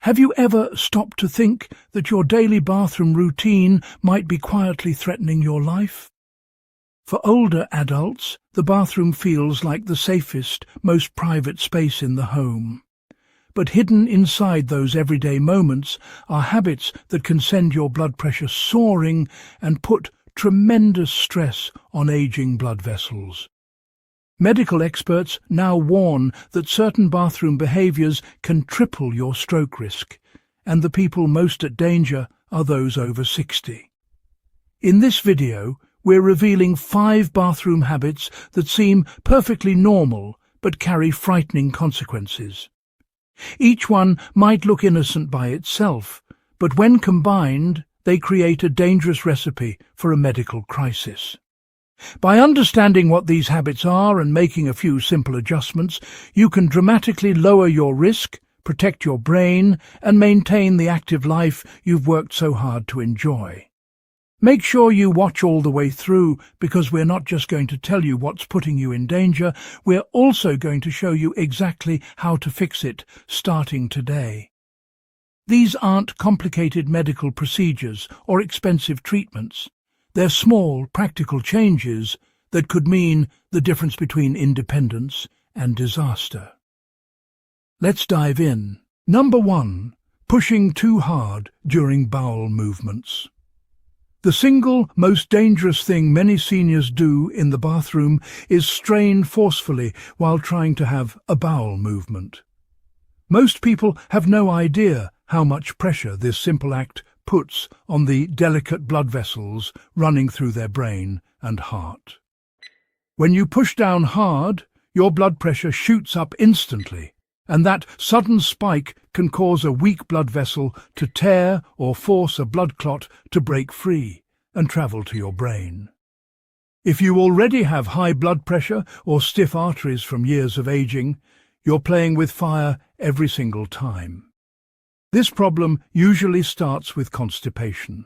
Have you ever stopped to think that your daily bathroom routine might be quietly threatening your life? For older adults, the bathroom feels like the safest, most private space in the home. But hidden inside those everyday moments are habits that can send your blood pressure soaring and put tremendous stress on aging blood vessels. Medical experts now warn that certain bathroom behaviours can triple your stroke risk, and the people most at danger are those over 60. In this video, we're revealing 5 bathroom habits that seem perfectly normal but carry frightening consequences. Each one might look innocent by itself, but when combined, they create a dangerous recipe for a medical crisis. By understanding what these habits are and making a few simple adjustments, you can dramatically lower your risk, protect your brain, and maintain the active life you've worked so hard to enjoy. Make sure you watch all the way through, because we're not just going to tell you what's putting you in danger, we're also going to show you exactly how to fix it, starting today. These aren't complicated medical procedures or expensive treatments. They're small, practical changes that could mean the difference between independence and disaster. Let's dive in. Number 1. Pushing too hard during bowel movements. The single most dangerous thing many seniors do in the bathroom is strain forcefully while trying to have a bowel movement. Most people have no idea how much pressure this simple act puts on the delicate blood vessels running through their brain and heart. When you push down hard, your blood pressure shoots up instantly, and that sudden spike can cause a weak blood vessel to tear or force a blood clot to break free and travel to your brain. If you already have high blood pressure or stiff arteries from years of aging, you're playing with fire every single time. This problem usually starts with constipation.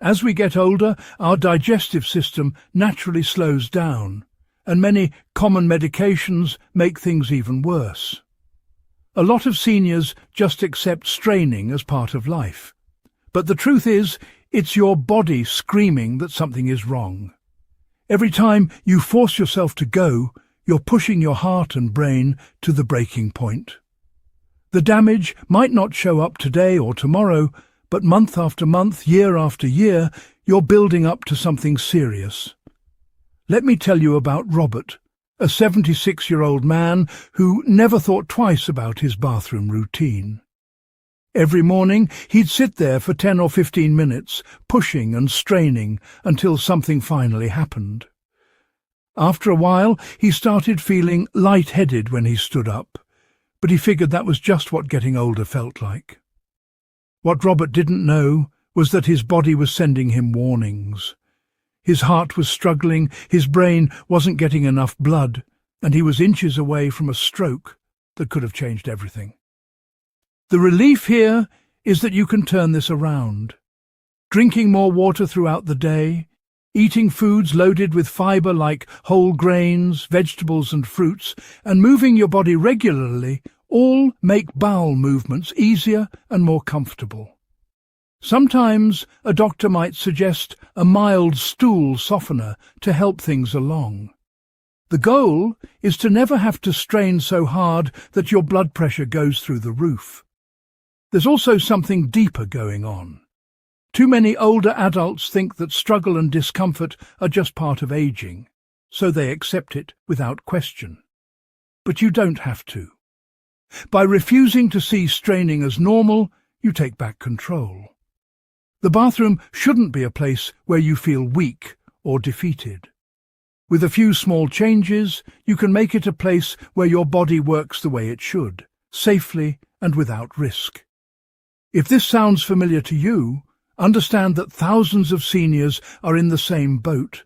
As we get older, our digestive system naturally slows down, and many common medications make things even worse. A lot of seniors just accept straining as part of life. But the truth is, it's your body screaming that something is wrong. Every time you force yourself to go, you're pushing your heart and brain to the breaking point. The damage might not show up today or tomorrow, but month after month, year after year, you're building up to something serious. Let me tell you about Robert, a 76-year-old man who never thought twice about his bathroom routine. Every morning, he'd sit there for 10 or 15 minutes, pushing and straining until something finally happened. After a while, he started feeling lightheaded when he stood up, but he figured that was just what getting older felt like. What Robert didn't know was that his body was sending him warnings. His heart was struggling, his brain wasn't getting enough blood, and he was inches away from a stroke that could have changed everything. The relief here is that you can turn this around. Drinking more water throughout the day, eating foods loaded with fibre like whole grains, vegetables and fruits, and moving your body regularly all make bowel movements easier and more comfortable. Sometimes a doctor might suggest a mild stool softener to help things along. The goal is to never have to strain so hard that your blood pressure goes through the roof. There's also something deeper going on. Too many older adults think that struggle and discomfort are just part of aging, so they accept it without question. But you don't have to. By refusing to see straining as normal, you take back control. The bathroom shouldn't be a place where you feel weak or defeated. With a few small changes, you can make it a place where your body works the way it should, safely and without risk. If this sounds familiar to you, understand that thousands of seniors are in the same boat.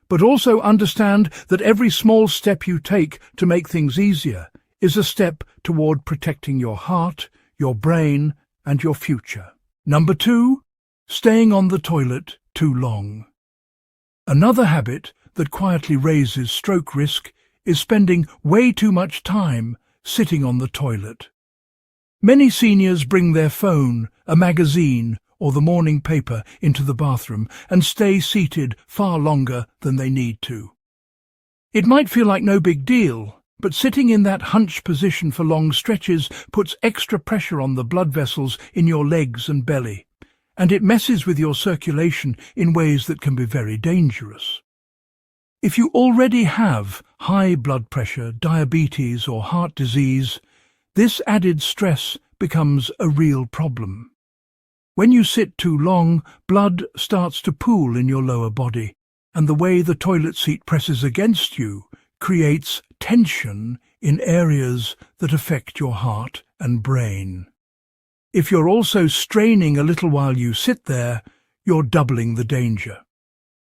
But also understand that every small step you take to make things easier is a step toward protecting your heart, your brain, and your future. Number 2. Staying on the toilet too long. Another habit that quietly raises stroke risk is spending way too much time sitting on the toilet. Many seniors bring their phone, a magazine, or the morning paper into the bathroom and stay seated far longer than they need to. It might feel like no big deal, but sitting in that hunched position for long stretches puts extra pressure on the blood vessels in your legs and belly, and it messes with your circulation in ways that can be very dangerous. If you already have high blood pressure, diabetes, or heart disease, this added stress becomes a real problem. When you sit too long, blood starts to pool in your lower body, and the way the toilet seat presses against you creates tension in areas that affect your heart and brain. If you're also straining a little while you sit there, you're doubling the danger.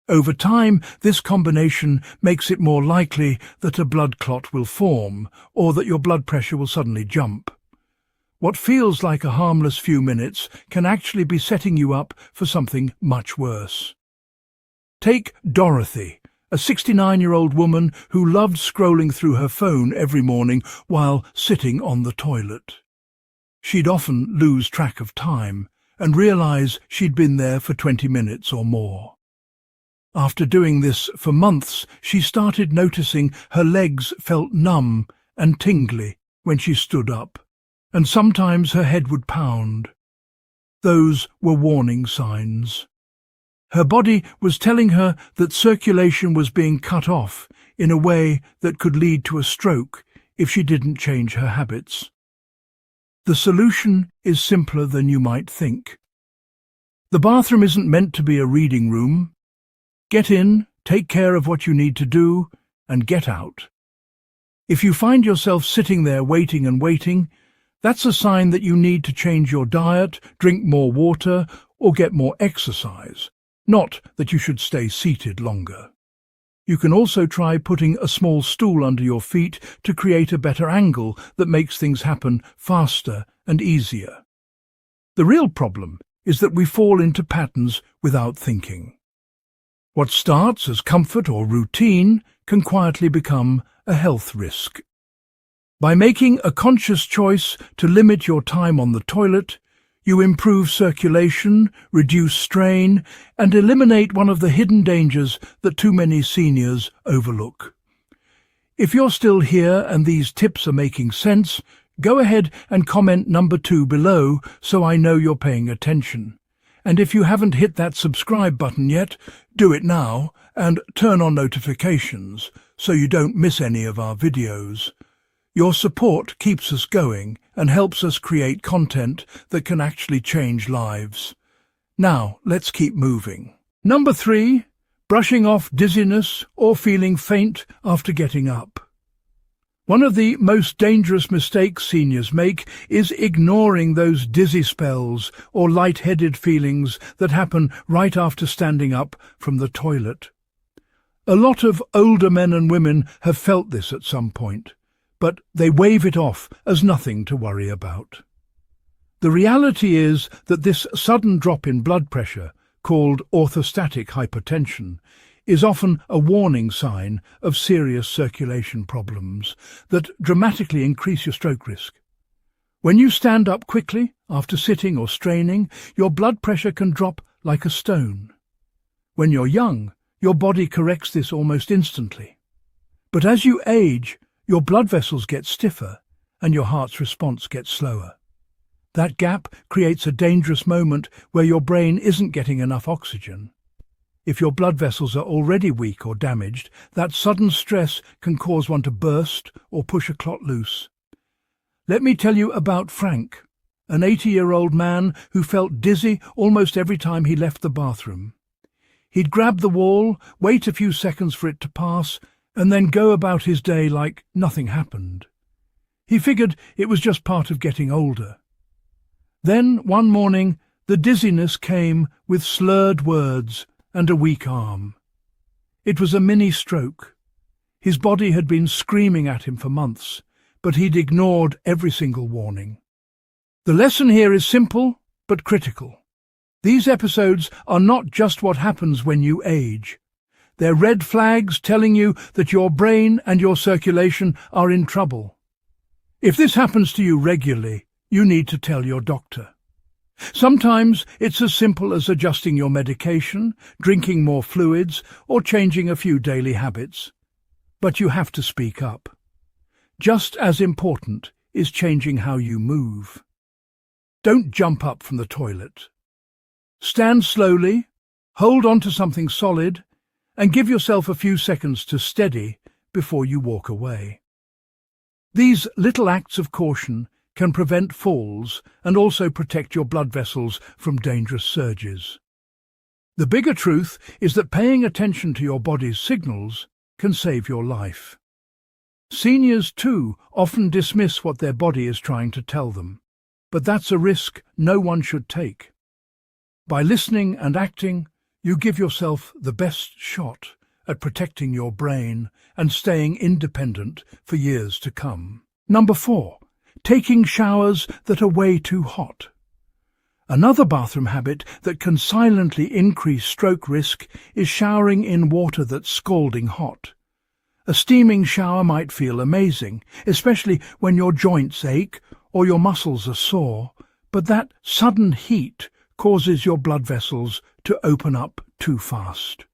Over time, this combination makes it more likely that a blood clot will form or that your blood pressure will suddenly jump. What feels like a harmless few minutes can actually be setting you up for something much worse. Take Dorothy, a 69-year-old woman who loved scrolling through her phone every morning while sitting on the toilet. She'd often lose track of time and realize she'd been there for 20 minutes or more. After doing this for months, she started noticing her legs felt numb and tingly when she stood up, and sometimes her head would pound. Those were warning signs. Her body was telling her that circulation was being cut off in a way that could lead to a stroke if she didn't change her habits. The solution is simpler than you might think. The bathroom isn't meant to be a reading room. Get in, take care of what you need to do, and get out. If you find yourself sitting there waiting and waiting, that's a sign that you need to change your diet, drink more water, or get more exercise, not that you should stay seated longer. You can also try putting a small stool under your feet to create a better angle that makes things happen faster and easier. The real problem is that we fall into patterns without thinking. What starts as comfort or routine can quietly become a health risk. By making a conscious choice to limit your time on the toilet, you improve circulation, reduce strain, and eliminate one of the hidden dangers that too many seniors overlook. If you're still here and these tips are making sense, go ahead and comment number 2 below so I know you're paying attention. And if you haven't hit that subscribe button yet, do it now and turn on notifications so you don't miss any of our videos. Your support keeps us going and helps us create content that can actually change lives. Now, let's keep moving. Number 3, brushing off dizziness or feeling faint after getting up. One of the most dangerous mistakes seniors make is ignoring those dizzy spells or light-headed feelings that happen right after standing up from the toilet. A lot of older men and women have felt this at some point, but they wave it off as nothing to worry about. The reality is that this sudden drop in blood pressure, called orthostatic hypertension, is often a warning sign of serious circulation problems that dramatically increase your stroke risk. When you stand up quickly after sitting or straining, your blood pressure can drop like a stone. When you're young, your body corrects this almost instantly. But as you age, your blood vessels get stiffer and your heart's response gets slower. That gap creates a dangerous moment where your brain isn't getting enough oxygen. If your blood vessels are already weak or damaged, that sudden stress can cause one to burst or push a clot loose. Let me tell you about Frank, an 80-year-old man who felt dizzy almost every time he left the bathroom. He'd grab the wall, wait a few seconds for it to pass, and then go about his day like nothing happened. He figured it was just part of getting older. Then, one morning, the dizziness came with slurred words and a weak arm. It was a mini-stroke. His body had been screaming at him for months, but he'd ignored every single warning. The lesson here is simple but critical. These episodes are not just what happens when you age. They're red flags telling you that your brain and your circulation are in trouble. If this happens to you regularly, you need to tell your doctor. Sometimes it's as simple as adjusting your medication, drinking more fluids, or changing a few daily habits. But you have to speak up. Just as important is changing how you move. Don't jump up from the toilet. Stand slowly, hold on to something solid, and give yourself a few seconds to steady before you walk away. These little acts of caution can prevent falls and also protect your blood vessels from dangerous surges. The bigger truth is that paying attention to your body's signals can save your life. Seniors, too, often dismiss what their body is trying to tell them, but that's a risk no one should take. By listening and acting, you give yourself the best shot at protecting your brain and staying independent for years to come. Number 4. Taking showers that are way too hot. Another bathroom habit that can silently increase stroke risk is showering in water that's scalding hot. A steaming shower might feel amazing, especially when your joints ache or your muscles are sore, but that sudden heat causes your blood vessels to open up too fast.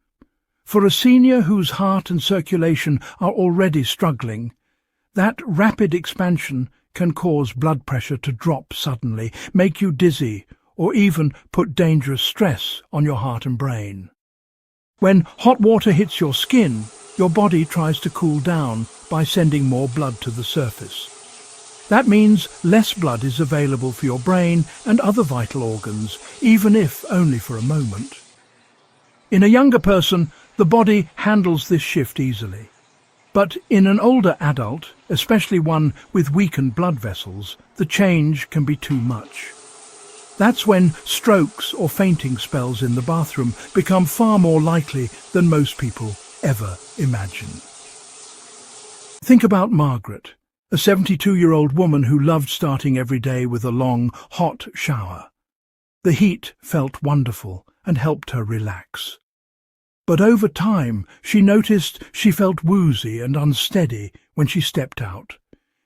For a senior whose heart and circulation are already struggling, that rapid expansion can cause blood pressure to drop suddenly, make you dizzy, or even put dangerous stress on your heart and brain. When hot water hits your skin, your body tries to cool down by sending more blood to the surface. That means less blood is available for your brain and other vital organs, even if only for a moment. In a younger person, the body handles this shift easily. But in an older adult, especially one with weakened blood vessels, the change can be too much. That's when strokes or fainting spells in the bathroom become far more likely than most people ever imagine. Think about Margaret, a 72-year-old woman who loved starting every day with a long, hot shower. The heat felt wonderful and helped her relax. But over time, she noticed she felt woozy and unsteady when she stepped out,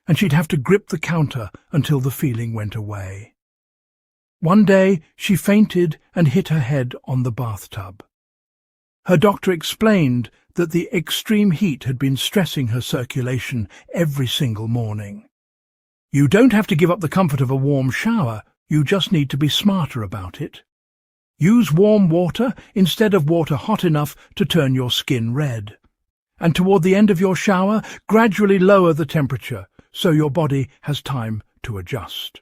and she'd have to grip the counter until the feeling went away. One day, she fainted and hit her head on the bathtub. Her doctor explained that the extreme heat had been stressing her circulation every single morning. You don't have to give up the comfort of a warm shower, you just need to be smarter about it. Use warm water instead of water hot enough to turn your skin red. And toward the end of your shower, gradually lower the temperature so your body has time to adjust.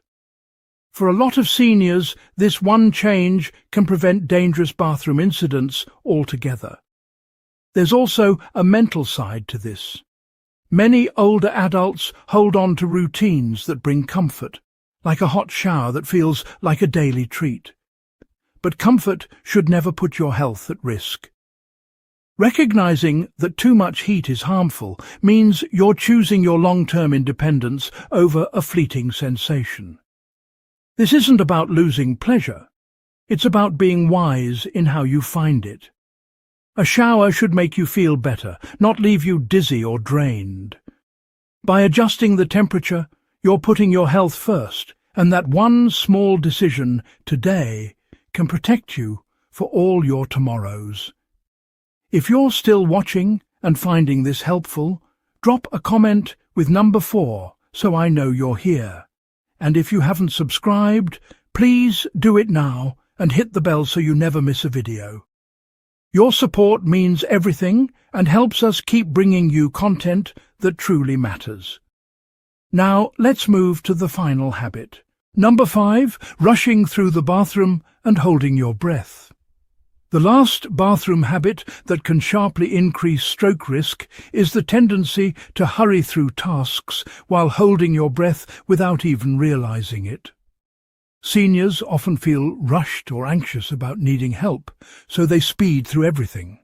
For a lot of seniors, this one change can prevent dangerous bathroom incidents altogether. There's also a mental side to this. Many older adults hold on to routines that bring comfort, like a hot shower that feels like a daily treat. But comfort should never put your health at risk. Recognizing that too much heat is harmful means you're choosing your long-term independence over a fleeting sensation. This isn't about losing pleasure. It's about being wise in how you find it. A shower should make you feel better, not leave you dizzy or drained. By adjusting the temperature, you're putting your health first, and that one small decision today can protect you for all your tomorrows. If you're still watching and finding this helpful, drop a comment with number 4 so I know you're here. And if you haven't subscribed, please do it now and hit the bell so you never miss a video. Your support means everything and helps us keep bringing you content that truly matters. Now let's move to the final habit. Number 5, rushing through the bathroom and holding your breath. The last bathroom habit that can sharply increase stroke risk is the tendency to hurry through tasks while holding your breath without even realizing it. Seniors often feel rushed or anxious about needing help, so they speed through everything.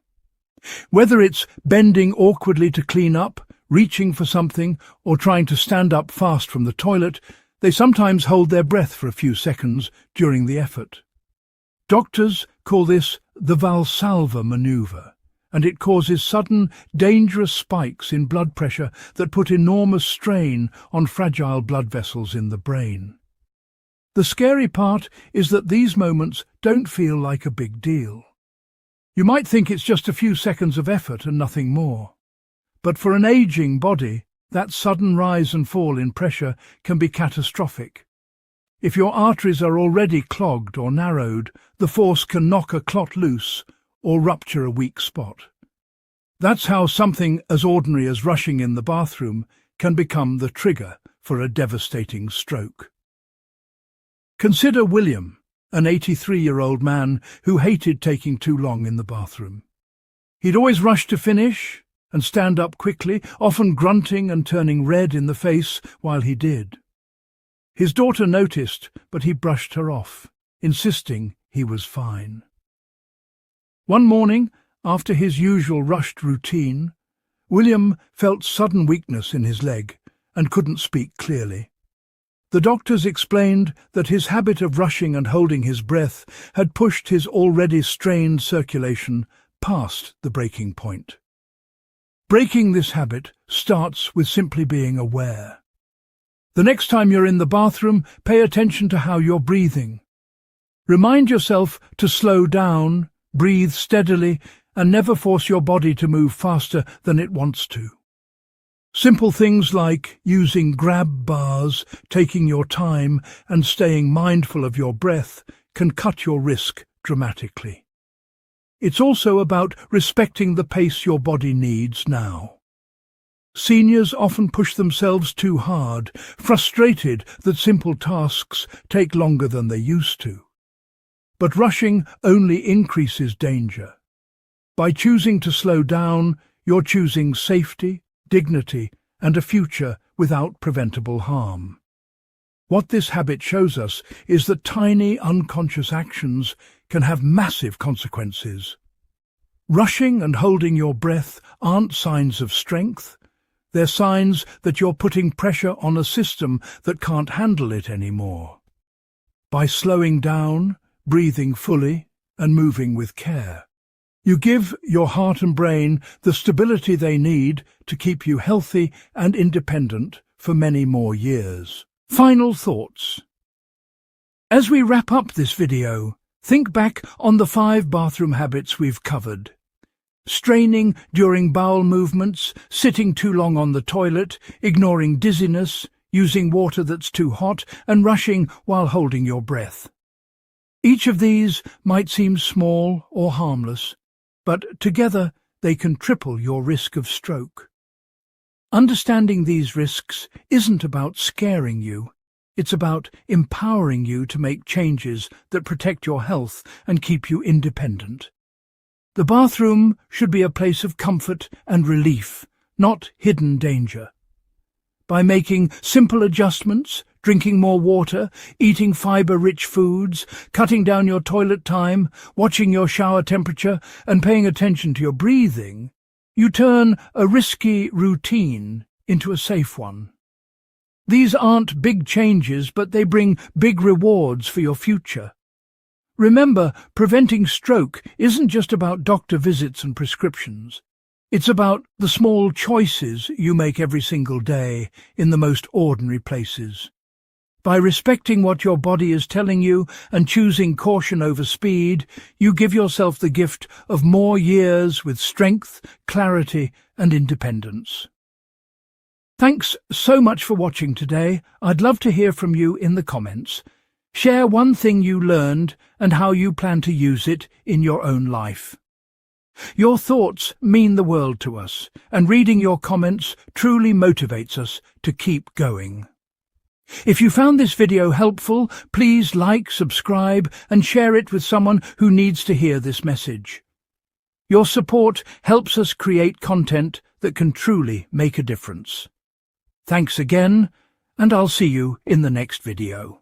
Whether it's bending awkwardly to clean up, reaching for something, or trying to stand up fast from the toilet, they sometimes hold their breath for a few seconds during the effort. Doctors call this the Valsalva maneuver, and it causes sudden, dangerous spikes in blood pressure that put enormous strain on fragile blood vessels in the brain. The scary part is that these moments don't feel like a big deal. You might think it's just a few seconds of effort and nothing more. But for an aging body, that sudden rise and fall in pressure can be catastrophic. If your arteries are already clogged or narrowed, the force can knock a clot loose or rupture a weak spot. That's how something as ordinary as rushing in the bathroom can become the trigger for a devastating stroke. Consider William, an 83-year-old man who hated taking too long in the bathroom. He'd always rush to finish and stand up quickly, often grunting and turning red in the face while he did. His daughter noticed, but he brushed her off, insisting he was fine. One morning, after his usual rushed routine, William felt sudden weakness in his leg and couldn't speak clearly. The doctors explained that his habit of rushing and holding his breath had pushed his already strained circulation past the breaking point. Breaking this habit starts with simply being aware. The next time you're in the bathroom, pay attention to how you're breathing. Remind yourself to slow down, breathe steadily, and never force your body to move faster than it wants to. Simple things like using grab bars, taking your time, and staying mindful of your breath can cut your risk dramatically. It's also about respecting the pace your body needs now. Seniors often push themselves too hard, frustrated that simple tasks take longer than they used to. But rushing only increases danger. By choosing to slow down, you're choosing safety, dignity, and a future without preventable harm. What this habit shows us is that tiny, unconscious actions can have massive consequences. Rushing and holding your breath aren't signs of strength. They're signs that you're putting pressure on a system that can't handle it anymore. By slowing down, breathing fully, and moving with care, you give your heart and brain the stability they need to keep you healthy and independent for many more years. Final thoughts. As we wrap up this video, think back on the 5 bathroom habits we've covered. Straining during bowel movements, sitting too long on the toilet, ignoring dizziness, using water that's too hot, and rushing while holding your breath. Each of these might seem small or harmless, but together they can triple your risk of stroke. Understanding these risks isn't about scaring you. It's about empowering you to make changes that protect your health and keep you independent. The bathroom should be a place of comfort and relief, not hidden danger. By making simple adjustments, drinking more water, eating fiber-rich foods, cutting down your toilet time, watching your shower temperature, and paying attention to your breathing, you turn a risky routine into a safe one. These aren't big changes, but they bring big rewards for your future. Remember, preventing stroke isn't just about doctor visits and prescriptions. It's about the small choices you make every single day in the most ordinary places. By respecting what your body is telling you and choosing caution over speed, you give yourself the gift of more years with strength, clarity, and independence. Thanks so much for watching today. I'd love to hear from you in the comments. Share one thing you learned and how you plan to use it in your own life. Your thoughts mean the world to us, and reading your comments truly motivates us to keep going. If you found this video helpful, please like, subscribe, and share it with someone who needs to hear this message. Your support helps us create content that can truly make a difference. Thanks again, and I'll see you in the next video.